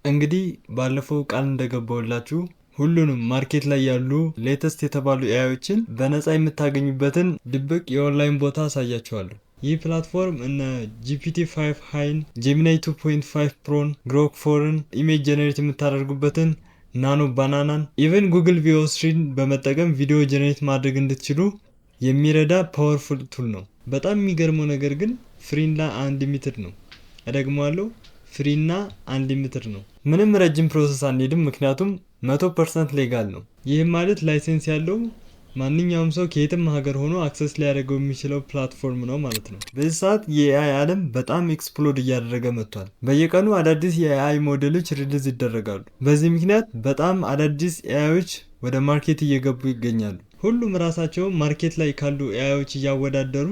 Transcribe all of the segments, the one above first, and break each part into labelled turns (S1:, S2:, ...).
S1: እንግዲህ ባለፈው ቃል እንደገባውላችሁ ሁሉንም ማርኬት ላይ ያሉ ሌተስት የተባሉ ኤአይዎችን በነፃ የምታገኙበትን ድብቅ የኦንላይን ቦታ አሳያችኋለሁ። ይህ ፕላትፎርም እነ GPT-5 ሃይን፣ ጄሚናይ 2.5 ፕሮን፣ ግሮክ 4ን ኢሜጅ ጀነሬት የምታደርጉበትን ናኖ ባናናን ኢቨን ጉግል ቪኦ3ን በመጠቀም ቪዲዮ ጀነሬት ማድረግ እንድትችሉ የሚረዳ ፓወርፉል ቱል ነው። በጣም የሚገርመው ነገር ግን ፍሪና አንሊሚትድ ነው። እደግመዋለሁ፣ ፍሪና አንሊሚትድ ነው። ምንም ረጅም ፕሮሰስ አንሄድም፣ ምክንያቱም 100% ሌጋል ነው። ይህም ማለት ላይሰንስ ያለው ማንኛውም ሰው ከየትም ሀገር ሆኖ አክሰስ ሊያደርገው የሚችለው ፕላትፎርም ነው ማለት ነው። በዚህ ሰዓት የኤአይ ዓለም በጣም ኤክስፕሎድ እያደረገ መጥቷል። በየቀኑ አዳዲስ የኤአይ ሞዴሎች ሪሊዝ ይደረጋሉ። በዚህ ምክንያት በጣም አዳዲስ ኤአይዎች ወደ ማርኬት እየገቡ ይገኛሉ። ሁሉም ራሳቸው ማርኬት ላይ ካሉ ኤአይዎች እያወዳደሩ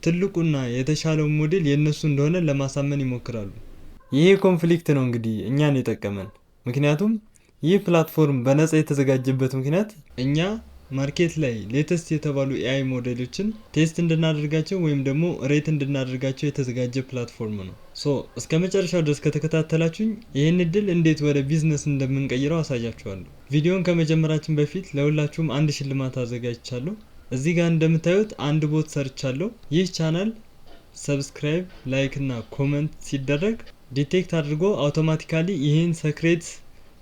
S1: ትልቁና የተሻለው ሞዴል የእነሱ እንደሆነ ለማሳመን ይሞክራሉ። ይሄ ኮንፍሊክት ነው እንግዲህ እኛን የጠቀመን። ምክንያቱም ይህ ፕላትፎርም በነፃ የተዘጋጀበት ምክንያት እኛ ማርኬት ላይ ሌተስት የተባሉ ኤአይ ሞዴሎችን ቴስት እንድናደርጋቸው ወይም ደግሞ ሬት እንድናደርጋቸው የተዘጋጀ ፕላትፎርም ነው። እስከ መጨረሻው ድረስ ከተከታተላችሁኝ ይህን እድል እንዴት ወደ ቢዝነስ እንደምንቀይረው አሳያችኋለሁ። ቪዲዮን ከመጀመራችን በፊት ለሁላችሁም አንድ ሽልማት አዘጋጅቻለሁ። እዚህ ጋር እንደምታዩት አንድ ቦት ሰርቻለሁ። ይህ ቻናል ሰብስክራይብ፣ ላይክ እና ኮመንት ሲደረግ ዲቴክት አድርጎ አውቶማቲካሊ ይህን ሰክሬት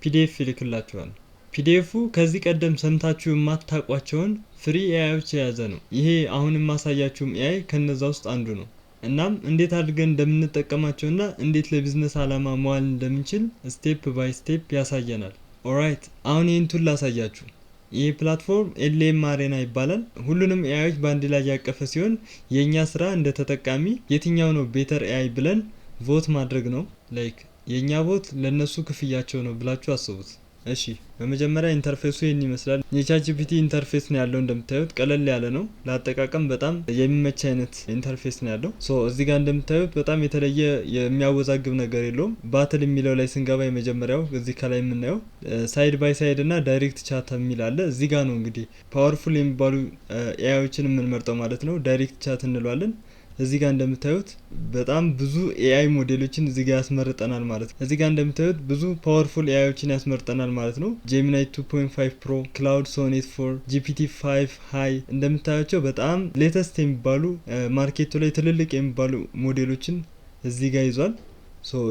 S1: ፒዲኤፍ ይልክላችኋል። ፒዲኤፉ ከዚህ ቀደም ሰምታችሁ የማታውቋቸውን ፍሪ ኤአይዎች የያዘ ነው። ይሄ አሁን የማሳያችሁም ኤአይ ከነዛ ውስጥ አንዱ ነው። እናም እንዴት አድርገን እንደምንጠቀማቸውና እንዴት ለቢዝነስ ዓላማ መዋል እንደምንችል ስቴፕ ባይ ስቴፕ ያሳየናል። ኦራይት፣ አሁን ይህን ቱል ላሳያችሁ። ይህ ፕላትፎርም ኤልኤም አሬና ይባላል። ሁሉንም ኤአይዎች በአንድ ላይ ያቀፈ ሲሆን የእኛ ስራ እንደ ተጠቃሚ የትኛው ነው ቤተር ኤአይ ብለን ቮት ማድረግ ነው። ላይክ የኛ ቮት ለነሱ ክፍያቸው ነው ብላችሁ አስቡት። እሺ፣ በመጀመሪያ ኢንተርፌሱ ይህን ይመስላል። የቻትጂፒቲ ኢንተርፌስ ነው ያለው። እንደምታዩት ቀለል ያለ ነው። ለአጠቃቀም በጣም የሚመች አይነት ኢንተርፌስ ነው ያለው። እዚህ ጋር እንደምታዩት በጣም የተለየ የሚያወዛግብ ነገር የለውም። ባትል የሚለው ላይ ስንገባ የመጀመሪያው እዚህ ከላይ የምናየው ሳይድ ባይ ሳይድ እና ዳይሬክት ቻት የሚል አለ። እዚህ ጋር ነው እንግዲህ ፓወርፉል የሚባሉ ኤአይዎችን የምንመርጠው ማለት ነው። ዳይሬክት ቻት እንለዋለን። እዚህ ጋር እንደምታዩት በጣም ብዙ ኤአይ ሞዴሎችን እዚህ ጋር ያስመርጠናል ማለት ነው። እዚህ ጋር እንደምታዩት ብዙ ፓወርፉል ኤአይዎችን ያስመርጠናል ማለት ነው። ጄሚናይ 2.5 ፕሮ፣ ክላውድ ሶኔት 4፣ GPT-5 ሃይ እንደምታያቸው በጣም ሌተስት የሚባሉ ማርኬቱ ላይ ትልልቅ የሚባሉ ሞዴሎችን እዚህ ጋር ይዟል።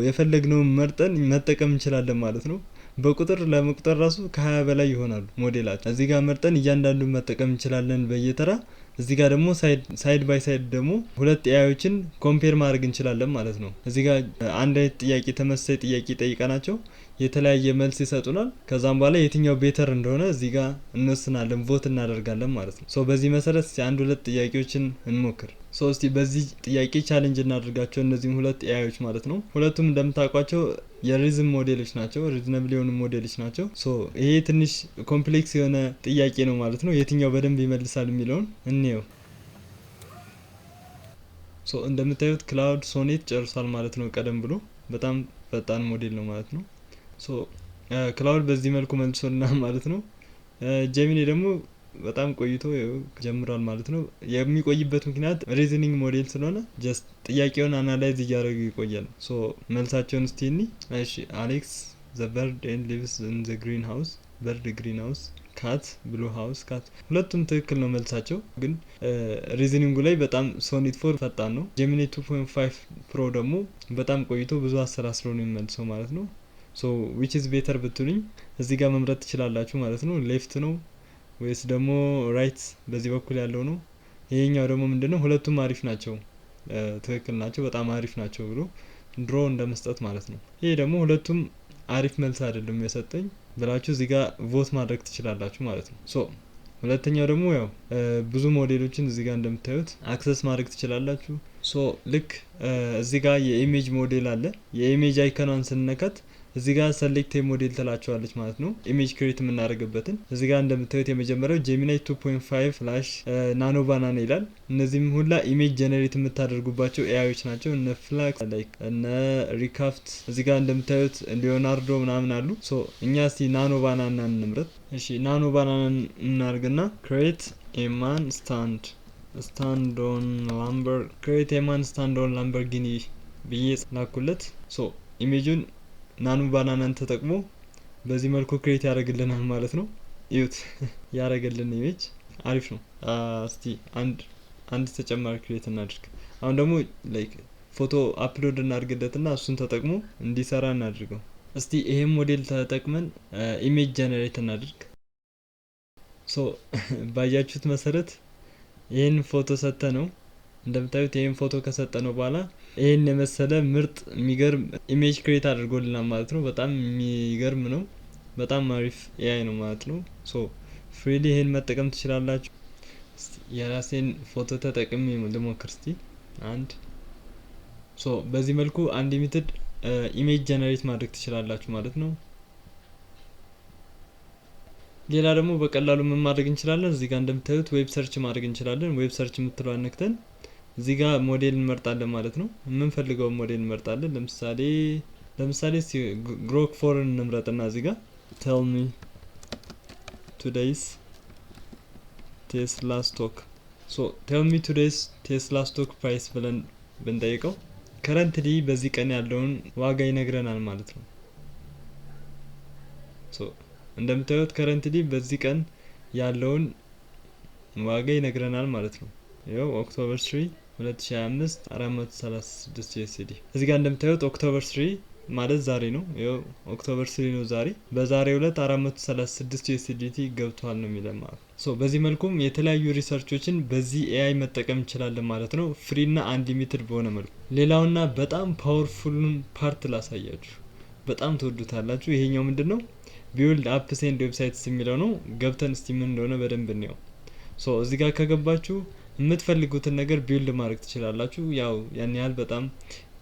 S1: የፈለግነውን መርጠን መጠቀም እንችላለን ማለት ነው። በቁጥር ለመቁጠር ራሱ ከ20 በላይ ይሆናሉ ሞዴላቸው። እዚህ ጋር መርጠን እያንዳንዱን መጠቀም እንችላለን በየተራ። እዚህ ጋር ደግሞ ሳይድ ባይ ሳይድ ደግሞ ሁለት ኤአይዎችን ኮምፔር ማድረግ እንችላለን ማለት ነው። እዚህ ጋር አንድ አይነት ጥያቄ ተመሳሳይ ጥያቄ ጠይቀናቸው የተለያየ መልስ ይሰጡናል። ከዛም በኋላ የትኛው ቤተር እንደሆነ እዚህ ጋር እንወስናለን፣ ቮት እናደርጋለን ማለት ነው። በዚህ መሰረት አንድ ሁለት ጥያቄዎችን እንሞክር። እስቲ በዚህ ጥያቄ ቻሌንጅ እናደርጋቸው እነዚህም ሁለት ኤአይዎች ማለት ነው። ሁለቱም እንደምታውቋቸው የሪዝም ሞዴሎች ናቸው፣ ሪዝነብል የሆኑ ሞዴሎች ናቸው። ይሄ ትንሽ ኮምፕሌክስ የሆነ ጥያቄ ነው ማለት ነው። የትኛው በደንብ ይመልሳል የሚለውን እንየው። እንደምታዩት ክላውድ ሶኔት ጨርሷል ማለት ነው። ቀደም ብሎ በጣም ፈጣን ሞዴል ነው ማለት ነው። ክላውድ በዚህ መልኩ መልሶና ማለት ነው። ጄሚኒ ደግሞ በጣም ቆይቶ ጀምሯል ማለት ነው። የሚቆይበት ምክንያት ሪዝኒንግ ሞዴል ስለሆነ ጀስት ጥያቄውን አናላይዝ እያደረጉ ይቆያል። መልሳቸውን እስቲ እኒ። እሺ፣ አሌክስ ዘ በርድ ኤንድ ሊቭስ ኢን ዘ ግሪን ሃውስ፣ በርድ ግሪን ሃውስ፣ ካት ብሉ ሃውስ፣ ካት። ሁለቱም ትክክል ነው መልሳቸው። ግን ሪዝኒንጉ ላይ በጣም ሶኔት 4 ፈጣን ነው። ጄሚኒ 2.5 ፕሮ ደግሞ በጣም ቆይቶ ብዙ አሰላስሎ ነው የሚመልሰው ማለት ነው። ዊች ኢዝ ቤተር ብትሉኝ እዚህ ጋር መምረጥ ትችላላችሁ ማለት ነው። ሌፍት ነው ወይስ ደግሞ ራይት በዚህ በኩል ያለው ነው። ይሄኛው ደግሞ ምንድነው? ሁለቱም አሪፍ ናቸው፣ ትክክል ናቸው፣ በጣም አሪፍ ናቸው ብሎ ድሮ እንደመስጠት ማለት ነው። ይሄ ደግሞ ሁለቱም አሪፍ መልስ አይደለም የሰጠኝ ብላችሁ እዚህ ጋር ቮት ማድረግ ትችላላችሁ ማለት ነው። ሁለተኛው ደግሞ ያው ብዙ ሞዴሎችን እዚህ ጋር እንደምታዩት አክሰስ ማድረግ ትችላላችሁ። ልክ እዚህ ጋር የኢሜጅ ሞዴል አለ። የኢሜጅ አይከኗን ስንነካት እዚህ ጋር ሰሌክት ሞዴል ትላቸዋለች ማለት ነው። ኢሜጅ ክሬት የምናደርግበትን እዚህ ጋር እንደምታዩት የመጀመሪያው ጄሚናይ 2.5 ፍላሽ ናኖ ባናና ይላል። እነዚህም ሁላ ኢሜጅ ጀነሬት የምታደርጉባቸው ኤአይዎች ናቸው። እነ ፍላክስ ላይክ እነ ሪካፍት እዚህ ጋር እንደምታዩት ሊዮናርዶ ምናምን አሉ። እኛ እስቲ ናኖ ባናና እንምረጥ። እሺ፣ ናኖ ባናና እናርግና ክሬት ኤማን ስታንድ ኦን ላምበር ክሬት ኤማን ስታንድ ኦን ላምበርጊኒ ብዬ ላኩለት። ኢሜጁን ናኑ ባናናን ተጠቅሞ በዚህ መልኩ ክሬት ያደርግልናል ማለት ነው። እዩት ያደረገልን ኢሜጅ አሪፍ ነው። እስቲ አንድ ተጨማሪ ክሬት እናድርግ። አሁን ደግሞ ላይክ ፎቶ አፕሎድ እናድርግለትና እሱን ተጠቅሞ እንዲሰራ እናድርገው። እስቲ ይሄን ሞዴል ተጠቅመን ኢሜጅ ጀነሬት እናድርግ። ሶ ባያችሁት መሰረት ይሄን ፎቶ ሰጠ ነው። እንደምታዩት ይሄን ፎቶ ከሰጠ ነው በኋላ ይሄን የመሰለ ምርጥ የሚገርም ኢሜጅ ክሬት አድርጎልናል ማለት ነው። በጣም የሚገርም ነው። በጣም አሪፍ ኤአይ ነው ማለት ነው። ሶ ፍሪሊ ይሄን መጠቀም ትችላላችሁ። የራሴን ፎቶ ተጠቅሜ ልሞክር እስቲ አንድ። ሶ በዚህ መልኩ አንሊሚትድ ኢሜጅ ጀነሬት ማድረግ ትችላላችሁ ማለት ነው። ሌላ ደግሞ በቀላሉ ምን ማድረግ እንችላለን? እዚህ ጋር እንደምታዩት ዌብ ሰርች ማድረግ እንችላለን። ዌብ ሰርች የምትለዋን ነክተን እዚህ ጋር ሞዴል እንመርጣለን ማለት ነው። የምንፈልገው ሞዴል እንመርጣለን። ለምሳሌ ግሮክ 4 እንምረጥና እዚህ ጋር tell me today's ቴስላ ስቶክ tell me today's ቴስላ ስቶክ ፕራይስ ብለን ብንጠይቀው ከረንትሊ በዚህ ቀን ያለውን ዋጋ ይነግረናል ማለት ነው። እንደምታዩት ከረንትሊ በዚህ ቀን ያለውን ዋጋ ይነግረናል ማለት ነው። ይኸው ኦክቶበር 3 2025 436 USD። እዚህ ጋር እንደምታዩት ኦክቶበር 3 ማለት ዛሬ ነው። ይኸው ኦክቶበር 3 ነው ዛሬ። በዛሬው ዕለት 436 USDT ገብቷል ነው የሚለን ማለት ነው። በዚህ መልኩም የተለያዩ ሪሰርቾችን በዚህ ኤአይ መጠቀም እንችላለን ማለት ነው። ፍሪና አንሊሚትድ በሆነ መልኩ። ሌላውና በጣም ፓወርፉሉን ፓርት ላሳያችሁ። በጣም ትወዱታላችሁ። ይሄኛው ምንድነው? ቢውልድ አፕስ ኤንድ ዌብሳይትስ የሚለው ነው። ገብተን እስቲ ምን እንደሆነ በደንብ እንየው። እዚህ ጋር ከገባችሁ የምትፈልጉትን ነገር ቢውልድ ማድረግ ትችላላችሁ። ያው ያን ያህል በጣም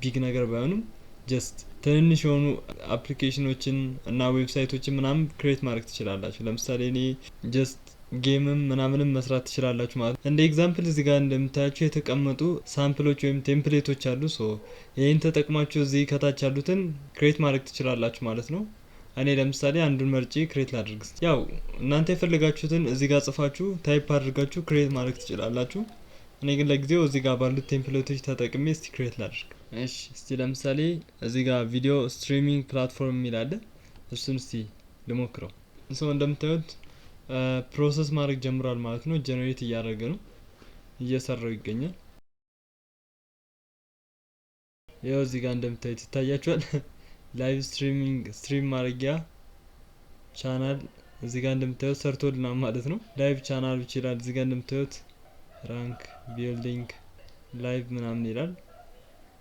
S1: ቢግ ነገር ባይሆንም ጀስት ትንንሽ የሆኑ አፕሊኬሽኖችን እና ዌብሳይቶችን ምናምን ክሬት ማድረግ ትችላላችሁ። ለምሳሌ እኔ ጀስት ጌምም ምናምንም መስራት ትችላላችሁ ማለት ነው። እንደ ኤግዛምፕል እዚህ ጋር እንደምታያችሁ የተቀመጡ ሳምፕሎች ወይም ቴምፕሌቶች አሉ። ይህን ተጠቅማችሁ እዚህ ከታች ያሉትን ክሬት ማድረግ ትችላላችሁ ማለት ነው። እኔ ለምሳሌ አንዱን መርጬ ክሬት ላድርግ። ያው እናንተ የፈለጋችሁትን እዚህ ጋር ጽፋችሁ ታይፕ አድርጋችሁ ክሬት ማድረግ ትችላላችሁ። እኔ ግን ለጊዜው እዚህ ጋር ባሉት ቴምፕሌቶች ተጠቅሜ እስቲ ክሬት ላድርግ። እሺ እስቲ ለምሳሌ እዚህ ጋር ቪዲዮ ስትሪሚንግ ፕላትፎርም የሚል አለ። እሱን እስቲ ልሞክረው። እንደምታዩት ፕሮሰስ ማድረግ ጀምሯል ማለት ነው። ጀነሬት እያደረገ ነው፣ እየሰራው ይገኛል። ያው እዚህ ጋር እንደምታዩት ይታያችኋል። ላይቭ ስትሪም ማድረጊያ ቻናል እዚህ ጋር እንደምታዩት ሰርቶልናል ማለት ነው። ላይቭ ቻናል ይችላል። እዚህ ጋር እንደምታዩት ራንክ ቢልዲንግ ላይቭ ምናምን ይላል።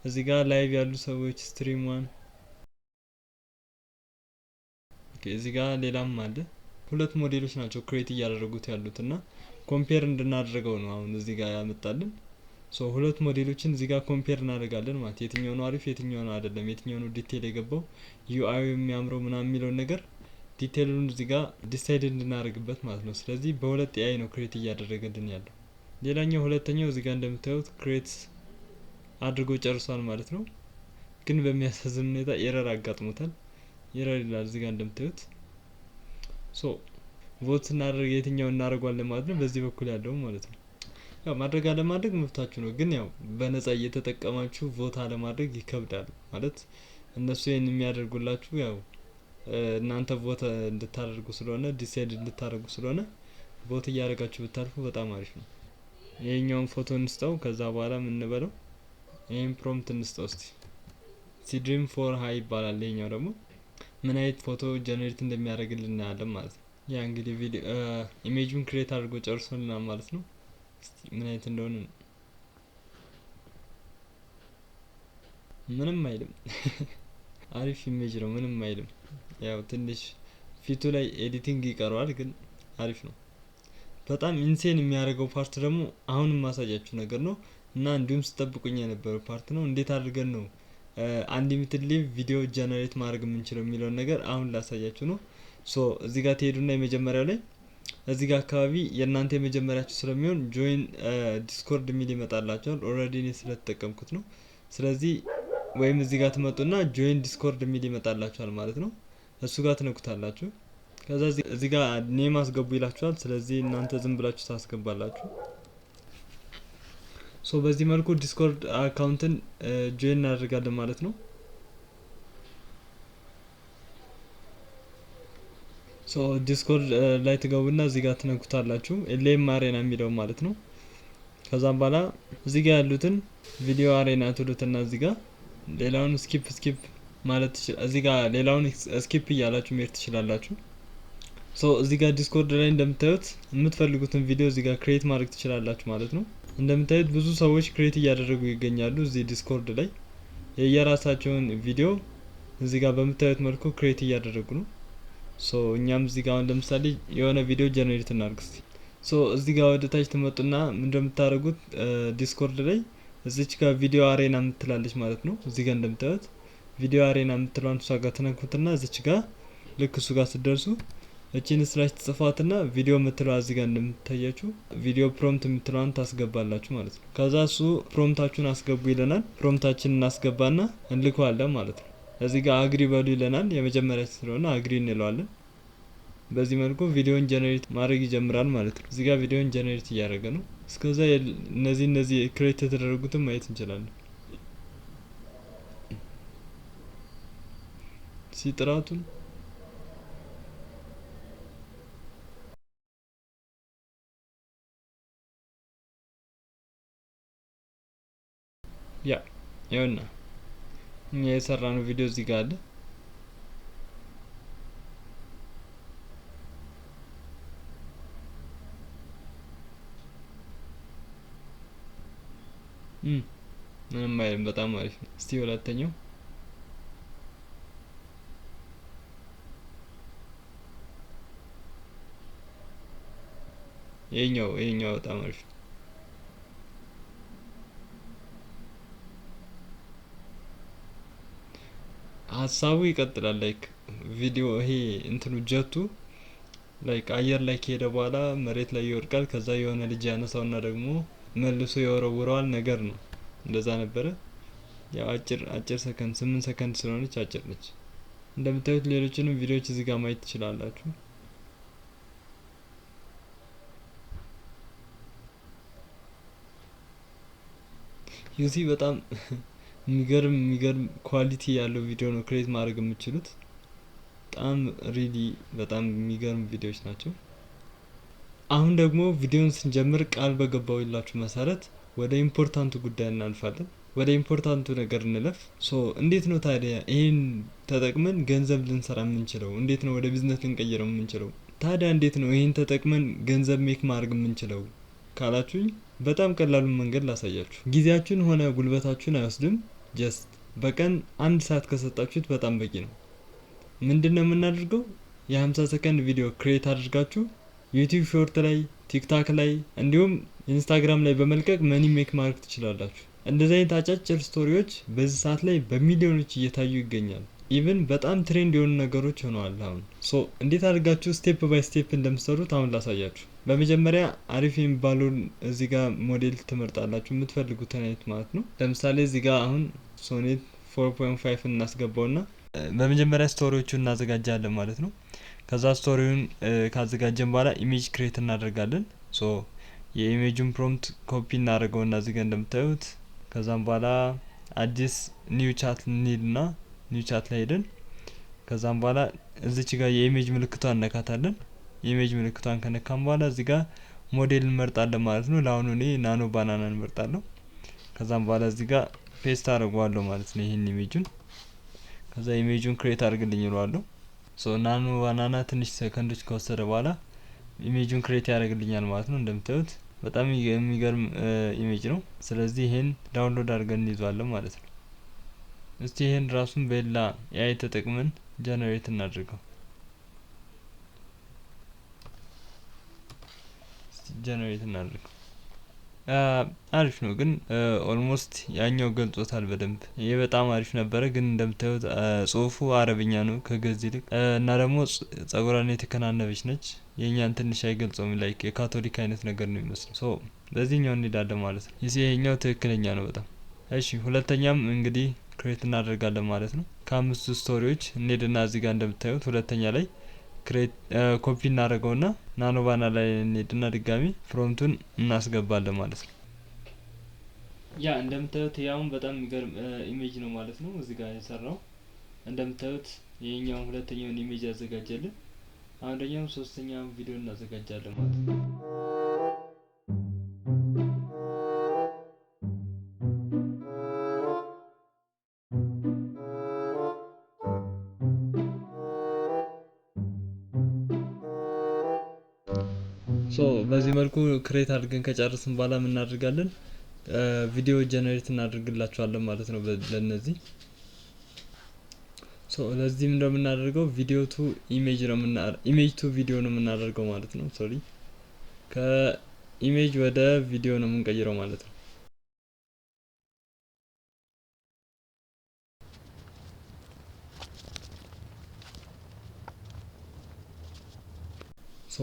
S1: እዚህ ጋር ላይቭ ያሉ ሰዎች ስትሪም ዋን። ኦኬ እዚህ ጋር ሌላም አለ። ሁለት ሞዴሎች ናቸው ክሬት እያደረጉት ያሉት እና ኮምፔር እንድናደርገው ነው አሁን እዚህ ጋር ያመጣልን። ሁለት ሞዴሎችን እዚህ ጋር ኮምፔር እናደርጋለን ማለት የትኛው ነው አሪፍ የትኛው ነው አይደለም፣ የትኛው ነው ዲቴል የገባው ዩአይ የሚያምረው ምናምን የሚለው ነገር ዲቴሉን እዚህ ጋር ዲሳይድ እንድናደርግበት ማለት ነው። ስለዚህ በሁለት ኤአይ ነው ክሬት እያደረገልን ያለው። ሌላኛው ሁለተኛው እዚህ ጋር እንደምታዩት ክሬት አድርጎ ጨርሷል ማለት ነው። ግን በሚያሳዝን ሁኔታ ኤረር አጋጥሞታል። ኤረር ይላል እዚህ ጋር እንደምታዩት። ቮት ስናደርግ የትኛው እናደርጓለን ማለት ነው፣ በዚህ በኩል ያለው ማለት ነው። ያው ማድረግ አለማድረግ መብታችሁ ነው፣ ግን ያው በነፃ እየተጠቀማችሁ ቮት አለማድረግ ይከብዳል ማለት እነሱ ይሄን የሚያደርጉላችሁ ያው እናንተ ቮት እንድታደርጉ ስለሆነ ዲሳይድ እንድታደርጉ ስለሆነ ቮት እያደረጋችሁ ብታልፉ በጣም አሪፍ ነው። ይሄኛውን ፎቶ እንስጠው፣ ከዛ በኋላ ምን እንበለው? ይሄን ፕሮምፕት እንስጠው እስቲ። ሲድሪም ፎር ሃይ ይባላል። ይሄኛው ደግሞ ምን አይነት ፎቶ ጀነሬት እንደሚያደርግልን እናያለን ማለት ነው። ያ እንግዲህ ቪዲዮ ኢሜጁን ክሬት አድርጎ ጨርሶልናል ማለት ነው። ምን አይነት እንደሆነ ምንም አይልም። አሪፍ ኢሜጅ ነው፣ ምንም አይልም። ያው ትንሽ ፊቱ ላይ ኤዲቲንግ ይቀረዋል፣ ግን አሪፍ ነው። በጣም ኢንሴን የሚያደርገው ፓርት ደግሞ አሁንም ማሳያችሁ ነገር ነው እና እንዲሁም ስጠብቁኝ የነበረው ፓርት ነው። እንዴት አድርገን ነው አንሊሚትድ ሊቭ ቪዲዮ ጀነሬት ማድረግ የምንችለው የሚለውን ነገር አሁን ላሳያችሁ ነው። እዚህ ጋር ትሄዱና የመጀመሪያው ላይ እዚህ ጋር አካባቢ የእናንተ የመጀመሪያችሁ ስለሚሆን ጆይን ዲስኮርድ የሚል ይመጣላችኋል። ኦልሬዲ እኔ ስለተጠቀምኩት ነው። ስለዚህ ወይም እዚህ ጋር ትመጡና ጆይን ዲስኮርድ የሚል ይመጣላችኋል ማለት ነው። እሱ ጋር ትነኩታላችሁ። ከዛ እዚህ ጋር ኔም አስገቡ ይላችኋል። ስለዚህ እናንተ ዝም ብላችሁ ታስገባላችሁ። በዚህ መልኩ ዲስኮርድ አካውንትን ጆይን እናደርጋለን ማለት ነው። ሶ ዲስኮርድ ላይ ትገቡና እዚህ ጋር ትነኩታላችሁ ኤልኤም አሬና የሚለው ማለት ነው። ከዛም በኋላ እዚህ ጋር ያሉትን ቪዲዮ አሬና ትሉትና እዚህ ጋር ሌላውን ስኪፕ ማለት እዚህ ጋር ሌላውን ስኪፕ እያላችሁ መሄድ ትችላላችሁ። ሶ እዚህ ጋር ዲስኮርድ ላይ እንደምታዩት የምትፈልጉትን ቪዲዮ እዚህ ጋር ክሬት ማድረግ ትችላላችሁ ማለት ነው። እንደምታዩት ብዙ ሰዎች ክሬት እያደረጉ ይገኛሉ እዚህ ዲስኮርድ ላይ የየራሳቸውን ቪዲዮ እዚህ ጋር በምታዩት መልኩ ክሬት እያደረጉ ነው። ሶ እኛም እዚህ ጋር ለምሳሌ የሆነ ቪዲዮ ጀነሬት እናድርግ እስቲ። ሶ እዚህ ጋር ወደ ታች ትመጡና እንደምታደርጉት ዲስኮርድ ላይ እዚች ጋር ቪዲዮ አሬና የምትላለች ማለት ነው። እዚህ ጋር እንደምታዩት ቪዲዮ አሬና የምትለውን እሷ ጋር ትነኩትና እዚች ጋር ልክ እሱ ጋር ስትደርሱ እቺን ስላሽ ትጽፏትና ቪዲዮ የምትለዋ እዚህ ጋር እንደምታያችሁ ቪዲዮ ፕሮምፕት የምትለዋን ታስገባላችሁ ማለት ነው። ከዛ እሱ ፕሮምፕታችሁን አስገቡ ይለናል። ፕሮምፕታችንን እናስገባና እንልከዋለን ማለት ነው። እዚህ ጋር አግሪ በሉ ይለናል። የመጀመሪያ ስለሆነ አግሪ እንለዋለን። በዚህ መልኩ ቪዲዮን ጀነሬት ማድረግ ይጀምራል ማለት ነው። እዚህ ጋር ቪዲዮን ጀነሬት እያደረገ ነው። እስከዛ እነዚህ ክሬት የተደረጉትን ማየት እንችላለን። ሲጥራቱን ይኸውና እኛ የሰራነው ቪዲዮ እዚህ ጋር አለ። ምንም አይልም። በጣም አሪፍ ነው። እስቲ ሁለተኛው ይሄኛው በጣም አሪፍ ነው። ሀሳቡ ይቀጥላል። ላይክ ቪዲዮ ይሄ እንትኑ ጀቱ ላይክ አየር ላይ ከሄደ በኋላ መሬት ላይ ይወድቃል። ከዛ የሆነ ልጅ ያነሳውና ደግሞ መልሶ የወረውረዋል ነገር ነው። እንደዛ ነበረ። ያው አጭር ሰከንድ 8 ሰከንድ ስለሆነች አጭር ነች። እንደምታዩት ሌሎችንም ቪዲዮዎች እዚህ ጋር ማየት ትችላላችሁ። ዩሲ በጣም የሚገርም ኳሊቲ ያለው ቪዲዮ ነው ክሬት ማድረግ የምትችሉት። በጣም ሪሊ በጣም የሚገርም ቪዲዮዎች ናቸው። አሁን ደግሞ ቪዲዮን ስንጀምር ቃል በገባውላችሁ መሰረት ወደ ኢምፖርታንቱ ጉዳይ እናልፋለን። ወደ ኢምፖርታንቱ ነገር እንለፍ። ሶ እንዴት ነው ታዲያ ይሄን ተጠቅመን ገንዘብ ልንሰራ የምንችለው? እንዴት ነው ወደ ቢዝነስ ልንቀይረው የምንችለው? ታዲያ እንዴት ነው ይሄን ተጠቅመን ገንዘብ ሜክ ማድረግ የምንችለው ካላችሁኝ በጣም ቀላሉን መንገድ ላሳያችሁ። ጊዜያችሁን ሆነ ጉልበታችሁን አይወስድም። ጀስት በቀን 1 ሰዓት ከሰጣችሁት በጣም በቂ ነው። ምንድነው የምናደርገው? የ50 ሰከንድ ቪዲዮ ክሬት አድርጋችሁ ዩቲዩብ ሾርት ላይ፣ ቲክታክ ላይ እንዲሁም ኢንስታግራም ላይ በመልቀቅ መኒ ሜክ ማድረግ ትችላላችሁ። እንደዚህ አይነት አጫጭር ስቶሪዎች በዚህ ሰዓት ላይ በሚሊዮኖች እየታዩ ይገኛሉ። ኢቭን በጣም ትሬንድ የሆኑ ነገሮች ሆነዋል አሁን። ሶ እንዴት አድርጋችሁ ስቴፕ ባይ ስቴፕ እንደምትሰሩት አሁን ላሳያችሁ። በመጀመሪያ አሪፍ የሚባለውን እዚህ ጋር ሞዴል ትመርጣላችሁ፣ የምትፈልጉትን አይነት ማለት ነው። ለምሳሌ እዚህ ጋር አሁን ሶኔት 4.5 እናስገባውና በመጀመሪያ ስቶሪዎቹን እናዘጋጃለን ማለት ነው። ከዛ ስቶሪውን ካዘጋጀን በኋላ ኢሜጅ ክሬት እናደርጋለን። ሶ የኢሜጁን ፕሮምፕት ኮፒ እናደርገውና እዚህ ጋር እንደምታዩት ከዛም በኋላ አዲስ ኒው ቻት እንሂድና ኒው ቻት ላይ ሄደን ከዛም በኋላ እዚች ጋር የኢሜጅ ምልክቷን እነካታለን። የኢሜጅ ምልክቷን ከነካም በኋላ እዚህ ጋር ሞዴል እንመርጣለን ማለት ነው። ለአሁኑ እኔ ናኖ ባናና እንመርጣለሁ። ከዛም በኋላ እዚህ ጋር ፔስት አድርገዋለሁ ማለት ነው ይሄን ኢሜጁን። ከዛ ኢሜጁን ክሬት አድርግልኝ እለዋለሁ። ሶ ናኖ ባናና ትንሽ ሰከንዶች ከወሰደ በኋላ ኢሜጁን ክሬት ያደርግልኛል ማለት ነው። እንደምታዩት በጣም የሚገርም ኢሜጅ ነው። ስለዚህ ይሄን ዳውንሎድ አድርገን እንይዟለን ማለት ነው። እስቲ ይሄን ራሱን በሌላ ኤአይ ተጠቅመን ጀነሬት እናድርገው። ጀነሬት እናድርገው። አሪፍ ነው ግን ኦልሞስት ያኛው ገልጾታል በደንብ። ይሄ በጣም አሪፍ ነበረ ግን እንደምታዩት ጽሁፉ አረብኛ ነው ከግዕዝ ይልቅ እና ደግሞ ጸጉሯን የተከናነበች ነች። የኛን ትንሽ አይገልጸውም። ላይክ የካቶሊክ አይነት ነገር ነው የሚመስለው። ሶ በዚህኛው እንሄዳለን ማለት ነው። ይሄኛው ትክክለኛ ነው በጣም። እሺ ሁለተኛም እንግዲህ ክሬት እናደርጋለን ማለት ነው። ከ5 ስቶሪዎች እንሄድና እዚህ ጋር እንደምታዩት ሁለተኛ ላይ ክሬት ኮፒ እናደርገውና ናኖ ባና ላይ እንሄድና ድጋሚ ፍሮንቱን እናስገባለን ማለት ነው። ያ እንደምታዩት ያውን በጣም የሚገርም ኢሜጅ ነው ማለት ነው። እዚህ ጋር የሰራው እንደምታዩት የኛውን ሁለተኛውን ኢሜጅ ያዘጋጀልን። አንደኛው ሶስተኛው ቪዲዮ እናዘጋጃለን ማለት ነው። በዚህ መልኩ ክሬት አድርገን ከጨረስን በኋላ ምን እናደርጋለን? ቪዲዮ ጀነሬት እናደርግላቸዋለን ማለት ነው ለነዚህ። ለዚህም እንደምናደርገው ቪዲዮ ቱ ኢሜጅ ነው ኢሜጅ ቱ ቪዲዮ ነው የምናደርገው ማለት ነው። ሶሪ ከኢሜጅ ወደ ቪዲዮ ነው የምንቀይረው ማለት ነው።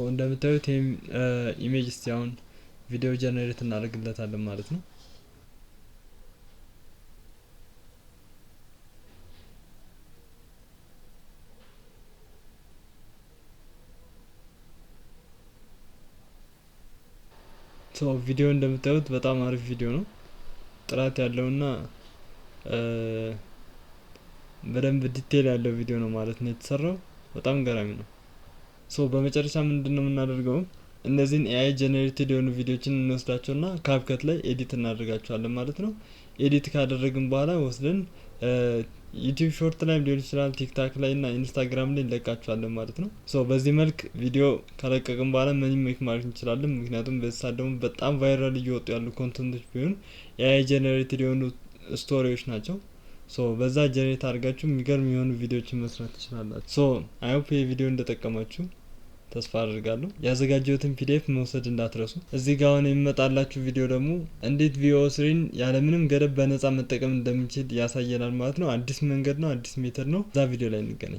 S1: እንደምታዩት ኢሜጅ እስቲ አሁን ቪዲዮ ጀነሬት እናደርግለታለን ማለት ነው። ቪዲዮ እንደምታዩት በጣም አሪፍ ቪዲዮ ነው። ጥራት ያለውና በደንብ ዲቴል ያለው ቪዲዮ ነው ማለት ነው የተሰራው። በጣም ገራሚ ነው። በመጨረሻ ምንድነው የምናደርገው? እነዚህን ኤአይ ጀነሬትድ የሆኑ ቪዲዮችን እንወስዳቸውና ካፕከት ላይ ኤዲት እናደርጋቸዋለን ማለት ነው። ኤዲት ካደረግን በኋላ ወስደን ዩቲዩብ ሾርት ላይም ሊሆን ይችላል፣ ቲክታክ ላይ እና ኢንስታግራም ላይ እንለቃቸዋለን ማለት ነው። በዚህ መልክ ቪዲዮ ከለቀቅን በኋላ መኒ ሜክ ማድረግ እንችላለን። ምክንያቱም በዚህ ሰዓት ደግሞ በጣም ቫይራል እየወጡ ያሉ ኮንተንቶች ቢሆኑ ኤአይ ጀነሬትድ የሆኑ ስቶሪዎች ናቸው። በዛ ጀነሬት አድርጋችሁ የሚገርም የሆኑ ቪዲዮዎችን መስራት ትችላላችሁ። አይ ሆፕ ይሄ ቪዲዮ እንደጠቀማችሁ ተስፋ አድርጋለሁ። ያዘጋጀሁትን ፒዲኤፍ መውሰድ እንዳትረሱ። እዚህ ጋር አሁን የሚመጣላችሁ ቪዲዮ ደግሞ እንዴት VO3ን ያለምንም ገደብ በነፃ መጠቀም እንደምንችል ያሳየናል ማለት ነው። አዲስ መንገድ ነው፣ አዲስ ሜተድ ነው። እዛ ቪዲዮ ላይ እንገናኝ።